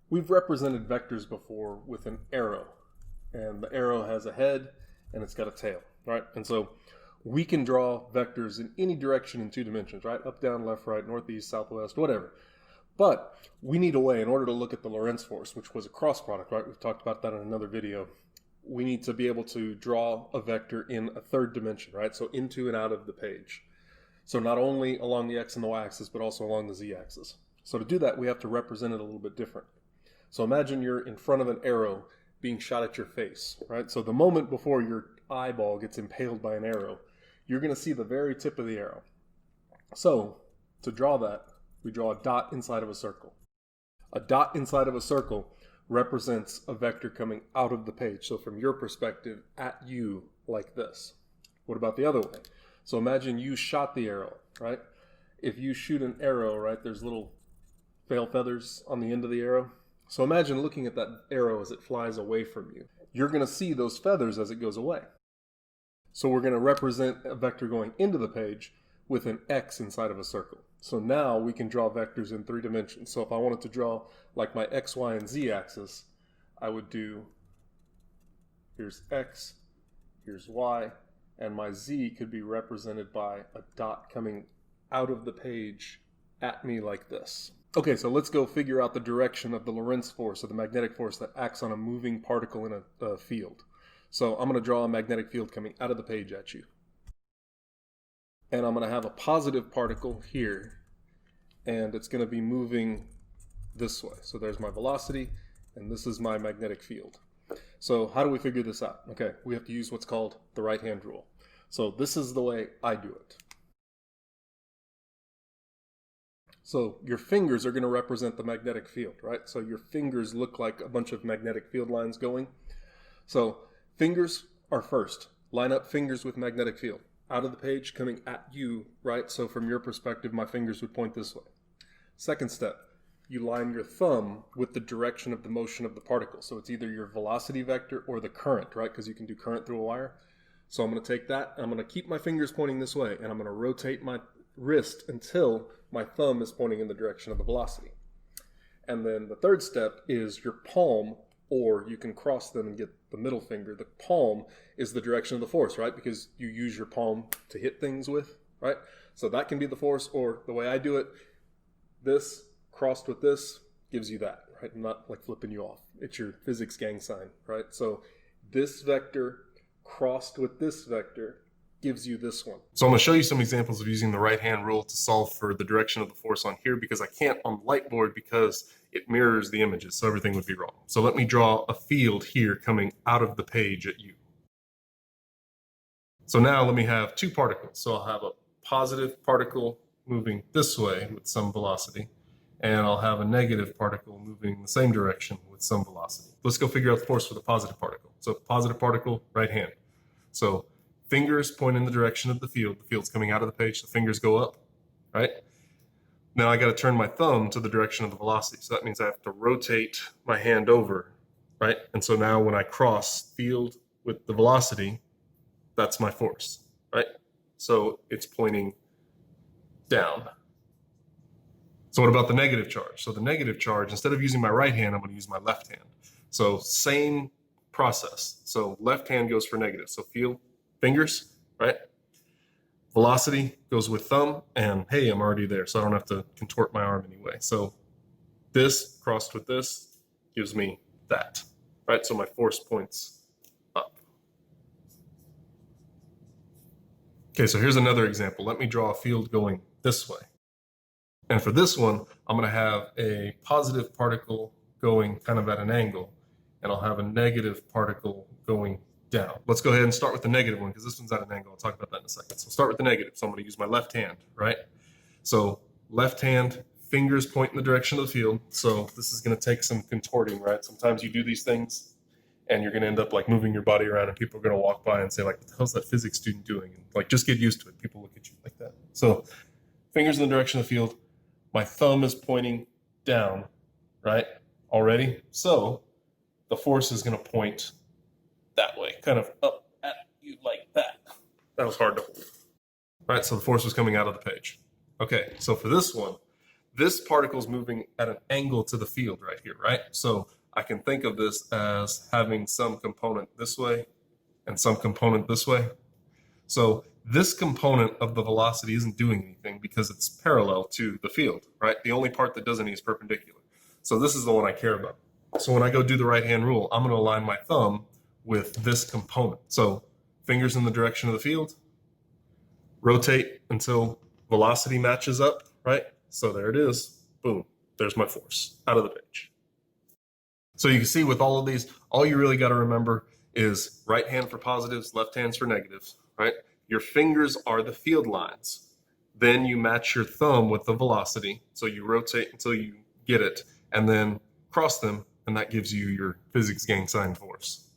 We've represented vectors before with an arrow, and the arrow has a head and it's got a tail, right? And so we can draw vectors in any direction in 2 dimensions, right? Up, down, left, right, northeast, southwest, whatever. But we need a way in order to look at the Lorentz force, which was a cross product, right? We've talked about that in another video. We need to be able to draw a vector in a 3rd dimension, right? So into and out of the page. So not only along the x and the y axis, but also along the z axis. So to do that, we have to represent it a little bit differently. So imagine you're in front of an arrow being shot at your face, right? So the moment before your eyeball gets impaled by an arrow, you're going to see the very tip of the arrow. So to draw that, we draw a dot inside of a circle. A dot inside of a circle represents a vector coming out of the page. So from your perspective, at you, like this. What about the other way? So imagine you shot the arrow, right? If you shoot an arrow, right, there's little tail feathers on the end of the arrow. So imagine looking at that arrow as it flies away from you. You're going to see those feathers as it goes away. So we're going to represent a vector going into the page with an X inside of a circle. So now we can draw vectors in 3 dimensions. So if I wanted to draw like my X, Y, and Z axis, I would do, here's X, here's Y, and my Z could be represented by a dot coming out of the page at me like this. Okay, so let's go figure out the direction of the Lorentz force, or the magnetic force that acts on a moving particle in a field. So I'm going to draw a magnetic field coming out of the page at you. And I'm going to have a positive particle here, and it's going to be moving this way. So there's my velocity, and this is my magnetic field. So how do we figure this out? Okay, we have to use what's called the right-hand rule. So this is the way I do it. So your fingers are going to represent the magnetic field, right? So your fingers look like a bunch of magnetic field lines going. So fingers are first. Line up fingers with magnetic field. Out of the page, coming at you, right? So from your perspective, my fingers would point this way. Second step, you line your thumb with the direction of the motion of the particle. So it's either your velocity vector or the current, right? Because you can do current through a wire. So I'm going to take that, and I'm going to keep my fingers pointing this way, and I'm going to rotate my wrist until my thumb is pointing in the direction of the velocity. And then the third step is your palm, or you can cross them and get the middle finger. The palm is the direction of the force, right? Because you use your palm to hit things with, right? So that can be the force, or the way I do it, this crossed with this gives you that, right? I'm not like flipping you off. It's your physics gang sign, right? So this vector crossed with this vector gives you this one. So I'm going to show you some examples of using the right-hand rule to solve for the direction of the force on here, because I can't on the light board because it mirrors the images, so everything would be wrong. So let me draw a field here coming out of the page at you. So now let me have 2 particles. So I'll have a positive particle moving this way with some velocity, and I'll have a negative particle moving the same direction with some velocity. Let's go figure out the force for the positive particle. So positive particle, right hand. So fingers point in the direction of the field's coming out of the page, the fingers go up, right? Now I got to turn my thumb to the direction of the velocity. So that means I have to rotate my hand over, right? And so now when I cross field with the velocity, that's my force, right? So it's pointing down. So what about the negative charge? So the negative charge, instead of using my right hand, I'm going to use my left hand. So same process. So left hand goes for negative. So field, fingers, right? Velocity goes with thumb, and hey, I'm already there, so I don't have to contort my arm anyway. So this crossed with this gives me that, right? So my force points up. Okay, so here's another example. Let me draw a field going this way. And for this one, I'm going to have a positive particle going kind of at an angle, and I'll have a negative particle going down. Let's go ahead and start with the negative one, because this one's at an angle. I'll talk about that in a second. So start with the negative. So I'm going to use my left hand, right? So left hand, fingers point in the direction of the field. So this is going to take some contorting, right? Sometimes you do these things and you're going to end up like moving your body around, and people are going to walk by and say like, what the hell's that physics student doing? And like, just get used to it. People look at you like that. So fingers in the direction of the field. My thumb is pointing down, right? Already. So the force is going to point that way, kind of up at you like that. That was hard to hold. Right, so the force was coming out of the page. Okay, so for this one, this particle is moving at an angle to the field right here, right? So I can think of this as having some component this way and some component this way. So this component of the velocity isn't doing anything because it's parallel to the field, right? The only part that doesn't is perpendicular. So this is the one I care about. So when I go do the right-hand rule, I'm going to align my thumb with this component. So fingers in the direction of the field, rotate until velocity matches up, right? So there it is. Boom. There's my force out of the page. So you can see with all of these, all you really got to remember is right hand for positives, left hands for negatives, right? Your fingers are the field lines. Then you match your thumb with the velocity. So you rotate until you get it and then cross them, and that gives you your physics gang sign force.